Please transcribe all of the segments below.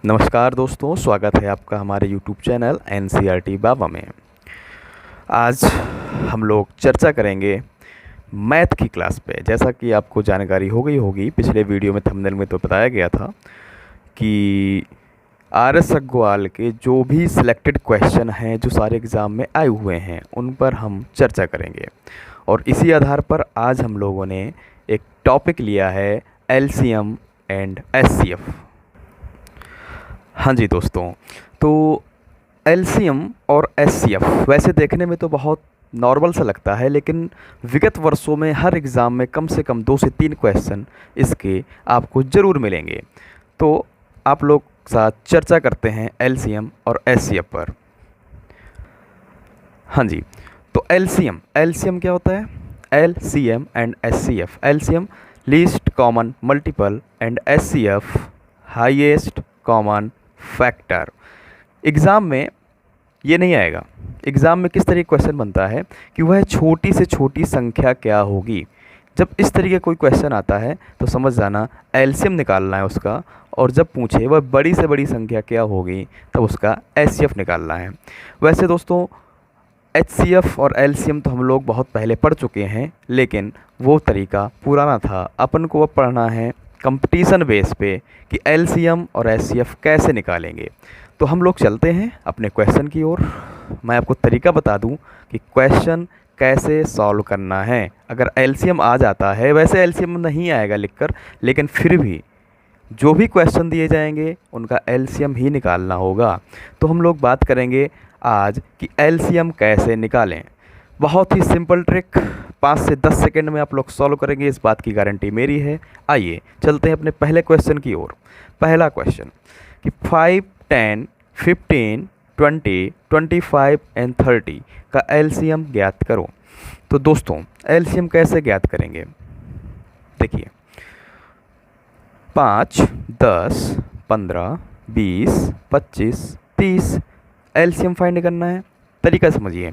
नमस्कार दोस्तों, स्वागत है आपका हमारे यूट्यूब चैनल एनसीईआरटी बाबा में। आज हम लोग चर्चा करेंगे मैथ की क्लास पे। जैसा कि आपको जानकारी हो गई होगी, पिछले वीडियो में थंबनेल में तो बताया गया था कि आर एस अग्रवाल के जो भी सिलेक्टेड क्वेश्चन हैं जो सारे एग्ज़ाम में आए हुए हैं उन पर हम चर्चा करेंगे। और इसी आधार पर आज हम लोगों ने एक टॉपिक लिया है एलसीएम एंड एचसीएफ। हाँ जी दोस्तों, तो एलसीएम और एचसीएफ वैसे देखने में तो बहुत नॉर्मल सा लगता है, लेकिन विगत वर्षों में हर एग्ज़ाम में कम से कम 2 से 3 क्वेश्चन इसके आपको ज़रूर मिलेंगे। तो आप लोग साथ चर्चा करते हैं एलसीएम और एचसीएफ पर। हाँ जी, तो एलसीएम क्या होता है? LCM and HCF. LCM least common multiple and HCF highest common factor. Exam में ये नहीं आएगा। एग्ज़ाम में किस तरीके क्वेश्चन बनता है कि वह छोटी से छोटी संख्या क्या होगी। जब इस तरीके कोई क्वेश्चन आता है तो समझ जाना एलसीएम निकालना है उसका, और जब पूछे वह बड़ी से बड़ी संख्या क्या होगी तब उसका एचसीएफ निकालना है। वैसे दोस्तों, एचसीएफ और एलसीएम तो हम लोग बहुत पहले पढ़ चुके हैं, लेकिन वो तरीका पुराना था। अपन को अब पढ़ना है कंपटीशन बेस पे कि एलसीएम और एचसीएफ कैसे निकालेंगे। तो हम लोग चलते हैं अपने क्वेश्चन की ओर। मैं आपको तरीका बता दूं कि क्वेश्चन कैसे सॉल्व करना है। अगर एलसीएम आ जाता है, वैसे एलसीएम नहीं आएगा लिखकर, लेकिन फिर भी जो भी क्वेश्चन दिए जाएंगे उनका एलसीएम ही निकालना होगा। तो हम लोग बात करेंगे आज कि एलसीएम कैसे निकालें। बहुत ही सिंपल ट्रिक, 5 से 10 सेकंड में आप लोग सॉल्व करेंगे, इस बात की गारंटी मेरी है। आइए चलते हैं अपने पहले क्वेश्चन की ओर। पहला क्वेश्चन कि 5, 10, 15, 20, 25 एंड 30 का एलसीएम ज्ञात करो। तो दोस्तों, एलसीएम कैसे ज्ञात करेंगे? देखिए, 5, 10, 15, 20, 25, 30 एलसीएम फाइंड करना है। तरीका समझिए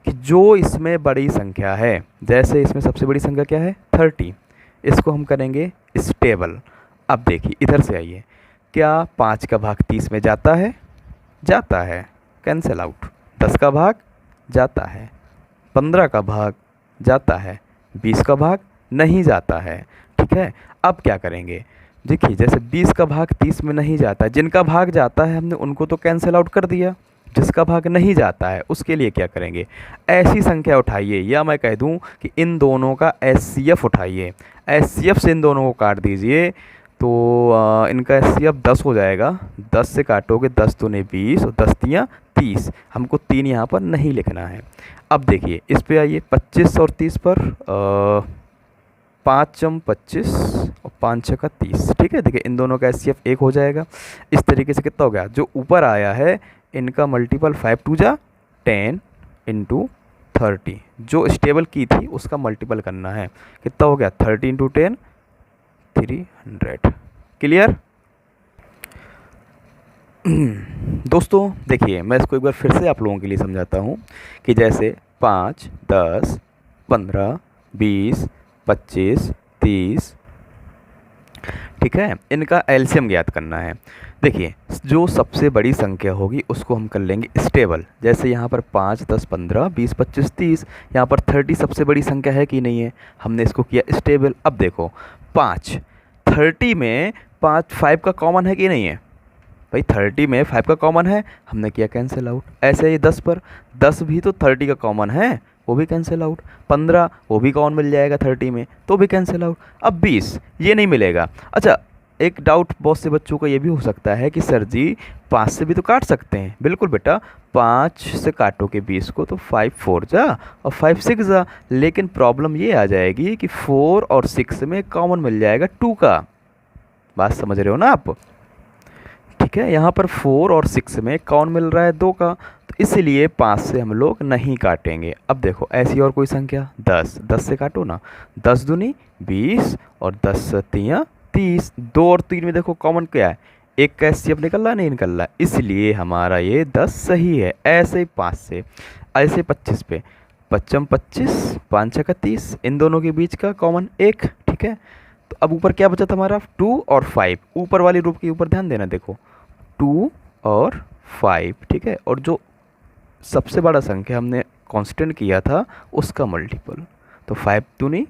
कि जो इसमें बड़ी संख्या है, जैसे इसमें सबसे बड़ी संख्या क्या है? 30, इसको हम करेंगे स्टेबल। अब देखिए, इधर से आइए, क्या 5 का भाग 30 में जाता है? जाता है, कैंसिल आउट। 10 का भाग जाता है, 15 का भाग जाता है, 20 का भाग नहीं जाता है। ठीक है, अब क्या करेंगे? देखिए, जैसे 20 का भाग 30 में नहीं जाता, जिनका भाग जाता है हमने उनको तो कैंसिल आउट कर दिया। जिसका भाग नहीं जाता है उसके लिए क्या करेंगे? ऐसी संख्या उठाइए, या मैं कह दूं कि इन दोनों का एचसीएफ उठाइए। एचसीएफ से इन दोनों को काट दीजिए, तो इनका एचसीएफ 10 हो जाएगा। 10 से काटोगे, 10 दूने 20 और 10 तियाँ 30। हमको 3 यहाँ पर नहीं लिखना है। अब देखिए, इस पे आइए, 25 और 30 पर 5 चम 25 और 5 छक्का 30। ठीक है, देखिए इन दोनों का एचसीएफ 1 हो जाएगा। इस तरीके से कितना हो गया? जो ऊपर आया है इनका मल्टीपल 5 2 जा 10 इंटू 30। जो स्टेबल की थी उसका मल्टीपल करना है। कितना हो गया? 30 इंटू 10 300। क्लियर? दोस्तों देखिए, मैं इसको एक बार फिर से आप लोगों के लिए समझाता हूँ कि जैसे 5, 10, 15, 20, 25, 30, ठीक है, इनका एलसीएम ज्ञात करना है। देखिए, जो सबसे बड़ी संख्या होगी उसको हम कर लेंगे स्टेबल। जैसे यहाँ पर 5, 10, 15, 20, 25, 30, यहाँ पर 30 सबसे बड़ी संख्या है कि नहीं है? हमने इसको किया स्टेबल। अब देखो, 5 30 में 5 का कॉमन है कि नहीं है? भाई 30 में 5 का कॉमन है, हमने किया कैंसिल आउट। ऐसे ही 10 पर 10 भी तो 30 का कॉमन है, वो भी कैंसिल आउट। 15 वो भी कॉमन मिल जाएगा 30 में, तो भी कैंसिल आउट। अब 20 ये नहीं मिलेगा। अच्छा, एक डाउट बहुत से बच्चों का ये भी हो सकता है कि सर जी 5 से भी तो काट सकते हैं। बिल्कुल बेटा, 5 से काटोगे 20 को तो 5 4 जा और 5 6 जा, लेकिन प्रॉब्लम ये आ जाएगी कि 4 और 6 में कॉमन मिल जाएगा 2 का। बात समझ रहे हो ना आप? ठीक है, यहाँ पर 4 और 6 में कौन मिल रहा है? 2 का, तो इसलिए 5 से हम लोग नहीं काटेंगे। अब देखो, ऐसी और कोई संख्या 10 से काटो ना। 10 दूनी 20 और 10 तियाँ 30। 2 और 3 में देखो कॉमन क्या है? एक का एचसीएफ निकल रहा है, नहीं निकल रहा है, इसलिए हमारा ये 10 सही है। ऐसे ही 5 से, ऐसे 25 पे 25 25 5 छक्का 30, इन दोनों के बीच का कॉमन 1। ठीक है, तो अब ऊपर क्या बचा था हमारा? 2 और 5। ऊपर वाली रूप के ऊपर ध्यान देना, देखो 2 और 5, ठीक है। और जो सबसे बड़ा संख्या हमने कांस्टेंट किया था उसका मल्टीपल, तो 5 दूनी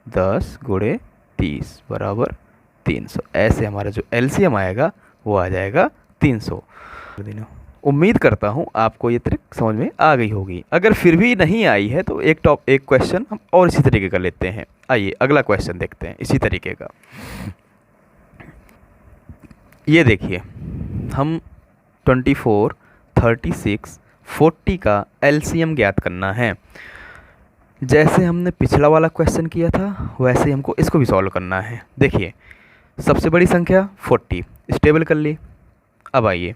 10 गुणे 30 बराबर 300। ऐसे हमारा जो एलसीएम आएगा वो आ जाएगा 300। उम्मीद करता हूँ आपको ये ट्रिक समझ में आ गई होगी। अगर फिर भी नहीं आई है तो एक क्वेश्चन हम और इसी तरीके का लेते हैं। आइए अगला क्वेश्चन देखते हैं इसी तरीके का। ये देखिए, हम 24, 36, 40 का एलसीएम ज्ञात करना है। जैसे हमने पिछला वाला क्वेश्चन किया था वैसे ही हमको इसको भी सॉल्व करना है। देखिए, सबसे बड़ी संख्या 40 स्टेबल कर ली। अब आइए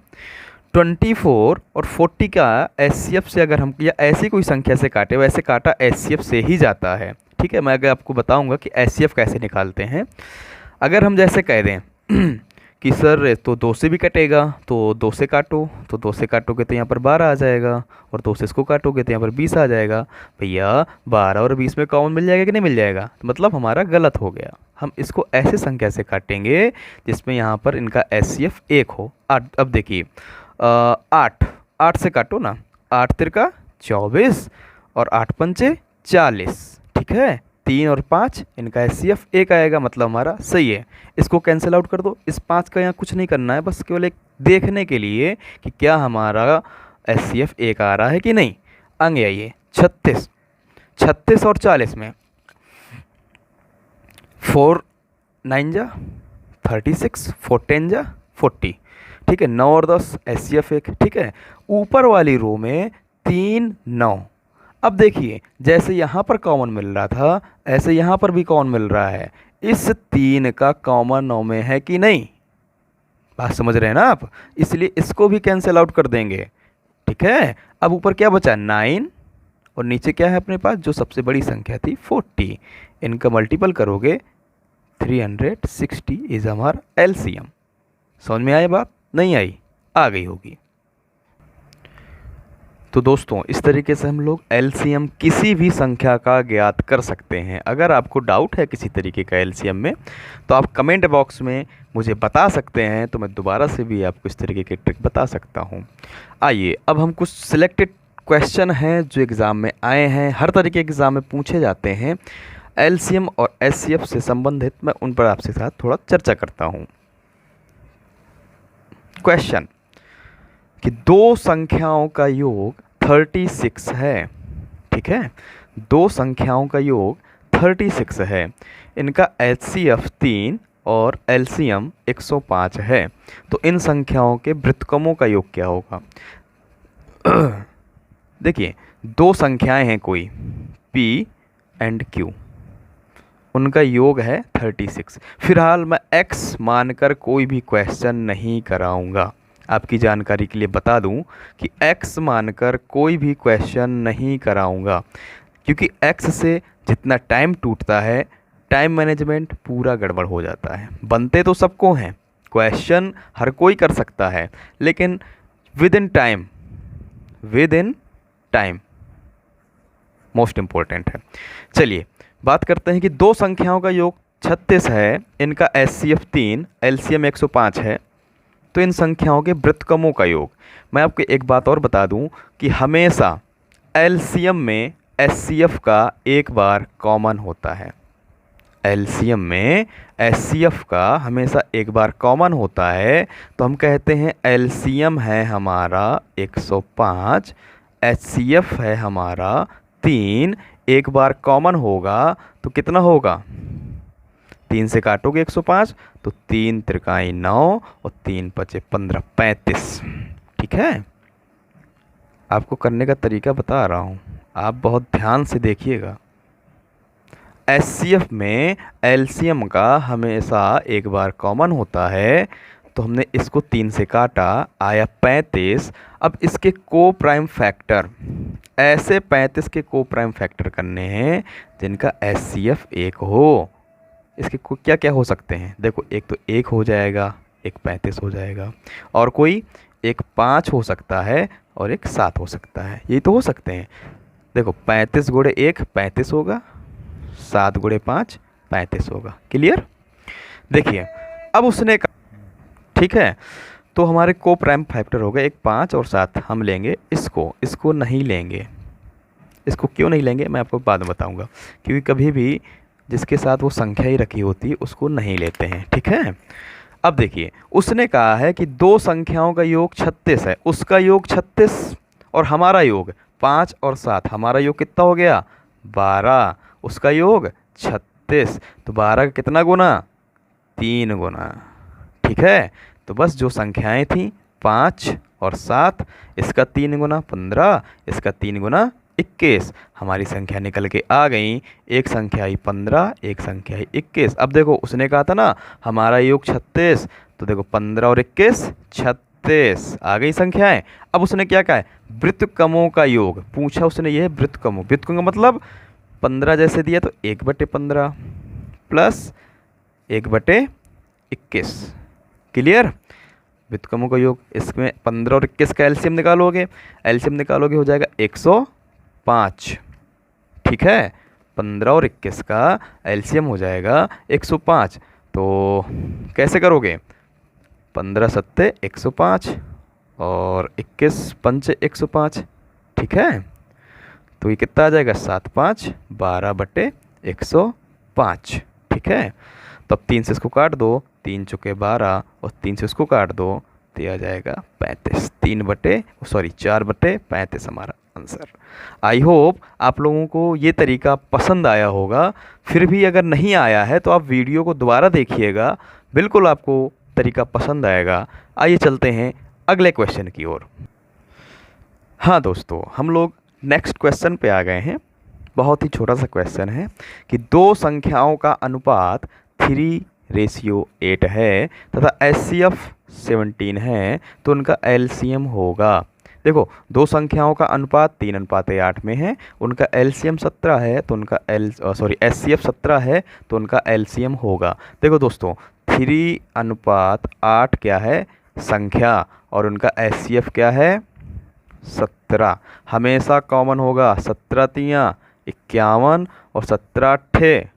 24 और 40 का एचसीएफ से अगर हम या ऐसी कोई संख्या से काटे, वैसे काटा एचसीएफ से ही जाता है, ठीक है। मैं अगर आपको बताऊंगा कि एचसीएफ कैसे निकालते हैं। अगर हम जैसे कह दें कि सर तो 2 से भी कटेगा, तो 2 से काटो, तो 2 से काटोगे तो यहाँ पर 12 आ जाएगा, और 2 से इसको काटोगे तो यहाँ पर 20 आ जाएगा। भैया 12 और 20 में कॉमन मिल जाएगा कि नहीं मिल जाएगा, तो मतलब हमारा गलत हो गया। हम इसको ऐसे संख्या से काटेंगे जिसमें यहाँ पर इनका एचसीएफ 1 हो। अब देखिए 8 से काटो ना, 8 तिरका 24 और 8 पंचे 40, ठीक है। 3 और 5 इनका एचसीएफ 1 आएगा, मतलब हमारा सही है। इसको कैंसिल आउट कर दो। इस 5 का यहाँ कुछ नहीं करना है, बस केवल एक देखने के लिए कि क्या हमारा एचसीएफ 1 आ रहा है कि नहीं। आगे आइए 36 और 40 में 4 9 जा 36, 4 10 जा 40, ठीक है। 9 और 10 एचसीएफ 1, ठीक है। ऊपर वाली रो में 3 9। अब देखिए, जैसे यहाँ पर कॉमन मिल रहा था ऐसे यहाँ पर भी कॉमन मिल रहा है। इस 3 का कॉमन 9 में है कि नहीं, बात समझ रहे हैं ना आप। इसलिए इसको भी कैंसिल आउट कर देंगे, ठीक है। अब ऊपर क्या बचा 9 और नीचे क्या है अपने पास, जो सबसे बड़ी संख्या थी 40। इनका मल्टीपल करोगे 360 इज हमारा एलसीएम। समझ में आई बात, नहीं आई, आ गई होगी। तो दोस्तों, इस तरीके से हम लोग एलसीएम किसी भी संख्या का ज्ञात कर सकते हैं। अगर आपको डाउट है किसी तरीके का एलसीएम में तो आप कमेंट बॉक्स में मुझे बता सकते हैं, तो मैं दोबारा से भी आपको इस तरीके के ट्रिक बता सकता हूं। आइए अब हम कुछ सिलेक्टेड क्वेश्चन हैं जो एग्ज़ाम में आए हैं, हर तरीके के एग्ज़ाम में पूछे जाते हैं एलसीएम और एचसीएफ से संबंधित, मैं उन पर आपसे साथ थोड़ा चर्चा करता हूँ। क्वेश्चन कि 2 संख्याओं का योग 36 है, ठीक है। 2 संख्याओं का योग 36 है। इनका एचसीएफ 3 और एलसीएम 105 है। तो इन संख्याओं के व्युत्क्रमों का योग क्या होगा। देखिए, 2 संख्याएं हैं कोई P एंड Q, उनका योग है 36। फिलहाल मैं X मानकर कोई भी क्वेश्चन नहीं कराऊंगा। आपकी जानकारी के लिए बता दूं कि X मानकर कोई भी क्वेश्चन नहीं कराऊंगा, क्योंकि X से जितना टाइम टूटता है, टाइम मैनेजमेंट पूरा गड़बड़ हो जाता है। बनते तो सबको हैं, क्वेश्चन हर कोई कर सकता है, लेकिन with in time most important है। चलिए बात करते हैं कि 2 संख्याओं का योग 36 है, इनका एचसीएफ 3, एलसीएम 105 है। तो इन संख्याओं के व्युत्क्रमों का योग। मैं आपको एक बात और बता दूं कि हमेशा एलसीएम में एचसीएफ का एक बार कॉमन होता है। एलसीएम में एचसीएफ का हमेशा एक बार कॉमन होता है, तो हम कहते हैं एलसीएम है हमारा 105, एचसीएफ है हमारा 3, एक बार कॉमन होगा तो कितना होगा, 3 से काटोगे 105 तो 3 त्रिकाई 9 और 3 पचे 15, 35, ठीक है। आपको करने का तरीका बता रहा हूँ, आप बहुत ध्यान से देखिएगा। एचसीएफ में एलसीएम का हमेशा एक बार कॉमन होता है, तो हमने इसको 3 से काटा, आया 35। अब इसके को प्राइम फैक्टर, ऐसे 35 के को प्राइम फैक्टर करने हैं जिनका एचसीएफ 1 हो। इसके को क्या क्या हो सकते हैं, देखो, एक तो 1 हो जाएगा, एक 35 हो जाएगा, और कोई एक 5 हो सकता है और एक 7 हो सकता है। यही तो हो सकते हैं। देखो 35 गुणे 1 35 होगा, 7 गुणे 5 35 होगा। क्लियर। देखिए अब उसने कहा, ठीक है, तो हमारे को प्राइम फैक्टर हो गए एक 5 और 7 हम लेंगे इसको नहीं लेंगे। इसको क्यों नहीं लेंगे मैं आपको बाद में बताऊंगा, क्योंकि कभी भी जिसके साथ वो संख्या ही रखी होती है उसको नहीं लेते हैं, ठीक है। अब देखिए उसने कहा है कि दो संख्याओं का योग 36 है, उसका योग 36 और हमारा योग 5 और 7, हमारा योग कितना हो गया 12, उसका योग 36, तो 12 का कितना गुना 3 गुना, ठीक है। तो बस जो संख्याएं थी 5 और 7, इसका 3 गुना 15, इसका 3 गुना 21, हमारी संख्या निकल के आ गई। एक संख्या आई 15, एक संख्या आई 21। अब देखो उसने कहा था ना हमारा योग 36, तो देखो 15 और 21 36 आ गई संख्याएं। अब उसने क्या कहा है वृत्तकमों का योग पूछा उसने, ये है वृत्तकमों। वृत्तकमों का मतलब 15 जैसे दिया तो 1/15 प्लस 1/21, क्लियर। व्युत्क्रमों का योग, इसमें 15 और 21 का एलसीएम निकालोगे हो जाएगा 105, ठीक है। 15 और 21 का एलसीएम हो जाएगा 105। तो कैसे करोगे 15 सत्ते 105 और 21 पंचे 105, ठीक है। तो ये कितना आ जाएगा 7 5 12/105, ठीक है। तो अब 3 से इसको काट दो, 3 चुके 12 और 3 से इसको काट दो तो ये आ जाएगा 35, 4/35 हमारा आंसर। आई होप आप लोगों को ये तरीका पसंद आया होगा। फिर भी अगर नहीं आया है तो आप वीडियो को दोबारा देखिएगा, बिल्कुल आपको तरीका पसंद आएगा। आइए चलते हैं अगले क्वेश्चन की ओर। हाँ दोस्तों, हम लोग नेक्स्ट क्वेश्चन पे आ गए हैं। बहुत ही छोटा सा क्वेश्चन है कि दो संख्याओं का अनुपात 3:8 है तथा HCF 17 है तो उनका LCM होगा। देखो दो संख्याओं का अनुपात 3:8 में है, उनका LCM 17 है तो उनका HCF 17 है तो उनका LCM होगा। देखो दोस्तों 3:8 क्या है संख्या और उनका HCF क्या है 17, हमेशा कॉमन होगा। 17 तियाँ 51 और 17 अट्ठे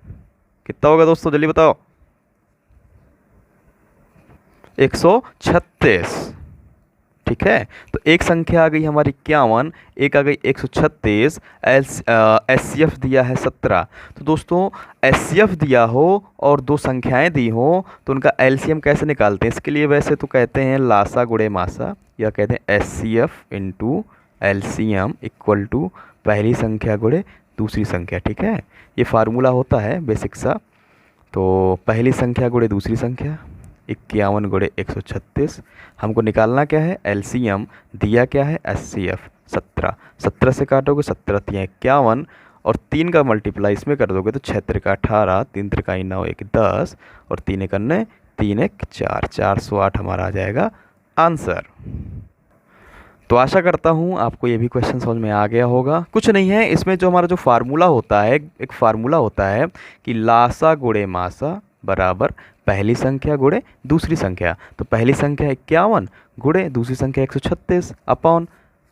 कितना होगा दोस्तों जल्दी बताओ 136, ठीक है। तो एक संख्या आ गई हमारी 51, एक आ गई 136, HCF दिया है 17। तो दोस्तों HCF दिया हो और दो संख्याएं दी हो तो उनका LCM कैसे निकालते हैं, इसके लिए वैसे तो कहते हैं लासा गुणे मासा या कहते हैं HCF into LCM equal to पहली संख्या गुणे दूसरी संख्या, ठीक है। ये फार्मूला होता है बेसिक सा। तो पहली संख्या गुणे दूसरी संख्या 51 गुणे 136, हमको निकालना क्या है LCM, दिया क्या है HCF 17। 17 से काटोगे 17 तियाँ 51 और 3 का मल्टीप्लाई इसमें कर दोगे तो 6 त्रिका 18, 3 त्रिकाई 9, 1 10 और 3 1 3 1 4, 408 हमारा आ जाएगा आंसर। तो आशा करता हूँ आपको ये भी क्वेश्चन समझ में आ गया होगा। कुछ नहीं है इसमें, जो हमारा जो फार्मूला होता है, एक फार्मूला होता है कि लासा गुणे मासा बराबर पहली संख्या गुणे दूसरी संख्या। तो पहली संख्या 51 गुणे दूसरी संख्या 136 अपॉन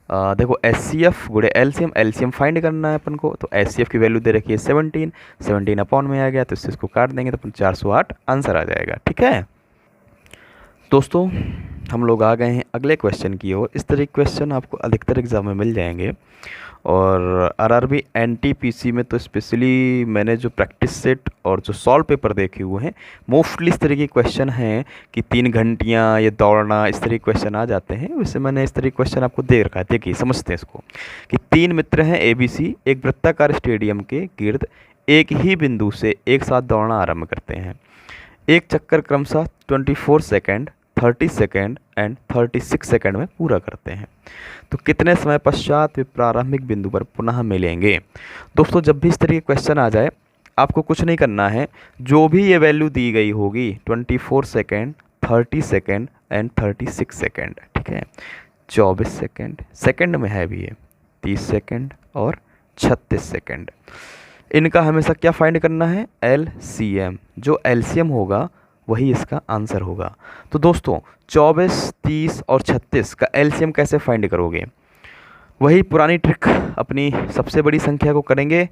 देखो HCF गुणे LCM फाइंड करना है अपन को। तो HCF की वैल्यू दे रखी है 17 अपॉन में आ गया तो इसको काट देंगे तो अपन 408 आंसर आ जाएगा, ठीक है। दोस्तों हम लोग आ गए हैं अगले क्वेश्चन की ओर। इस तरह के क्वेश्चन आपको अधिकतर एग्जाम में मिल जाएंगे और RRB NTPC में तो स्पेशली मैंने जो प्रैक्टिस सेट और जो सॉल्व पेपर देखे हुए हैं मोस्टली इस तरह के क्वेश्चन हैं कि 3 घंटियाँ ये दौड़ना, इस तरह के क्वेश्चन आ जाते हैं। वैसे मैंने इस तरह के क्वेश्चन आपको दे रखा है, देखिए समझते हैं इसको कि 3 मित्र हैं ABC एक वृत्ताकार स्टेडियम के गिर्द एक ही बिंदु से एक साथ दौड़ना आरंभ करते हैं। एक चक्कर क्रमशः 24 सेकेंड 30 सेकेंड एंड 36 सेकेंड में पूरा करते हैं तो कितने समय पश्चात वे प्रारंभिक बिंदु पर पुनः मिलेंगे। दोस्तों जब भी इस तरह के क्वेश्चन आ जाए आपको कुछ नहीं करना है, जो भी ये वैल्यू दी गई होगी 24 सेकेंड 30 सेकेंड एंड 36 सेकेंड, ठीक है। 24 सेकेंड सेकेंड में है भी ये 30 सेकेंड और 36 सेकेंड, इनका हमेशा क्या फाइंड करना है LCM। जो LCM होगा वही इसका आंसर होगा। तो दोस्तों 24, 30 और 36 का LCM कैसे फाइंड करोगे, वही पुरानी ट्रिक अपनी सबसे बड़ी संख्या को करेंगे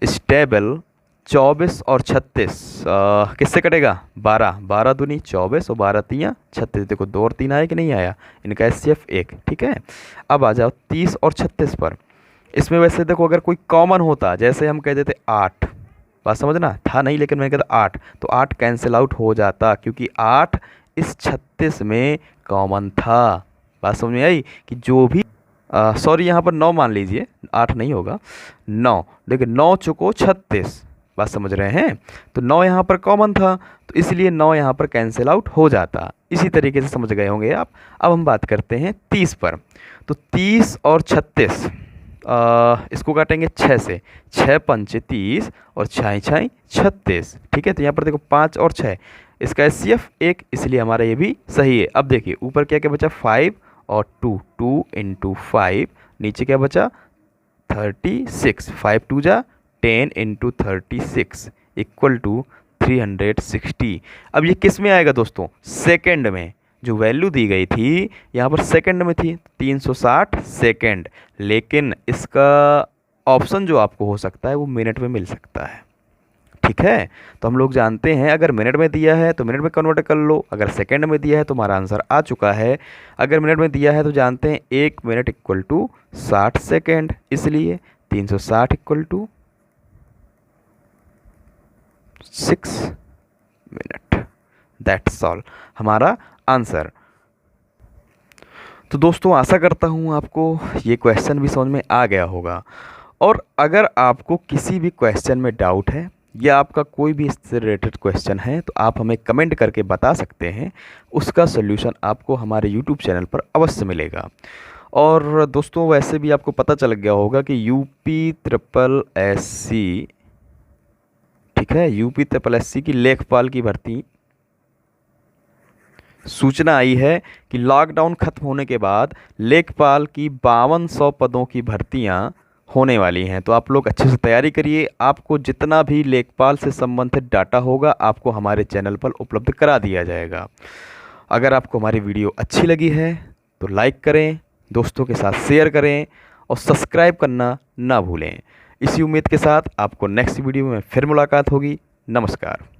स्टेबल 24 और 36 किससे कटेगा? 12, 12 दूनी 24 और 12 तियाँ 36। देखो 2 और 3 आया कि नहीं आया, इनका HCF 1। ठीक है, अब आ जाओ 30 और 36 पर। इसमें वैसे देखो अगर कोई कॉमन होता, जैसे हम कह देते 8, बात समझना, था नहीं लेकिन मैंने कहता 8, तो 8 कैंसिल आउट हो जाता क्योंकि 8 इस 36 में कॉमन था। बात समझ में आई कि जो भी सॉरी यहाँ पर 9 मान लीजिए, 8 नहीं होगा, 9। देखिए 9 चुको 36, बात समझ रहे हैं, तो 9 यहाँ पर कॉमन था तो इसलिए 9 यहाँ पर कैंसिल आउट हो जाता। इसी तरीके से समझ गए होंगे आप। अब हम बात करते हैं 30 पर। तो 30 और 36 इसको काटेंगे 6 से, 6 पंचे 30 और 6 6 36। ठीक है, तो यहाँ पर देखो 5 और 6, इसका HCF 1, इसलिए हमारा ये भी सही है। अब देखिए ऊपर क्या क्या बचा, 5 और 2, 2 इंटू 5, नीचे क्या बचा 36, 5 2 जा 10 इंटू 36 इक्वल टू 360। अब ये किस में आएगा दोस्तों? सेकंड में। जो वैल्यू दी गई थी यहाँ पर सेकंड में थी, 360 सेकंड, लेकिन इसका ऑप्शन जो आपको हो सकता है वो मिनट में मिल सकता है। ठीक है, तो हम लोग जानते हैं अगर मिनट में दिया है तो मिनट में कन्वर्ट कर लो, अगर सेकंड में दिया है तो हमारा आंसर आ चुका है। अगर मिनट में दिया है तो जानते हैं 1 मिनट इक्वल टू 60 सेकेंड, इसलिए 360 equal to 6 minute. That's all, हमारा आंसर। तो दोस्तों आशा करता हूँ आपको ये क्वेश्चन भी समझ में आ गया होगा। और अगर आपको किसी भी क्वेश्चन में डाउट है या आपका कोई भी इससे रिलेटेड क्वेश्चन है तो आप हमें कमेंट करके बता सकते हैं, उसका सोल्यूशन आपको हमारे यूट्यूब चैनल पर अवश्य मिलेगा। और दोस्तों वैसे भी आपको पता चल गया होगा कि UPSSC, ठीक है, UPSSC की लेखपाल की भर्ती सूचना आई है कि लॉकडाउन खत्म होने के बाद लेखपाल की 5200 पदों की भर्तियां होने वाली हैं। तो आप लोग अच्छे से तैयारी करिए। आपको जितना भी लेखपाल से संबंधित डाटा होगा आपको हमारे चैनल पर उपलब्ध करा दिया जाएगा। अगर आपको हमारी वीडियो अच्छी लगी है तो लाइक करें, दोस्तों के साथ शेयर करें और सब्सक्राइब करना ना भूलें। इसी उम्मीद के साथ आपको नेक्स्ट वीडियो में फिर मुलाकात होगी। नमस्कार।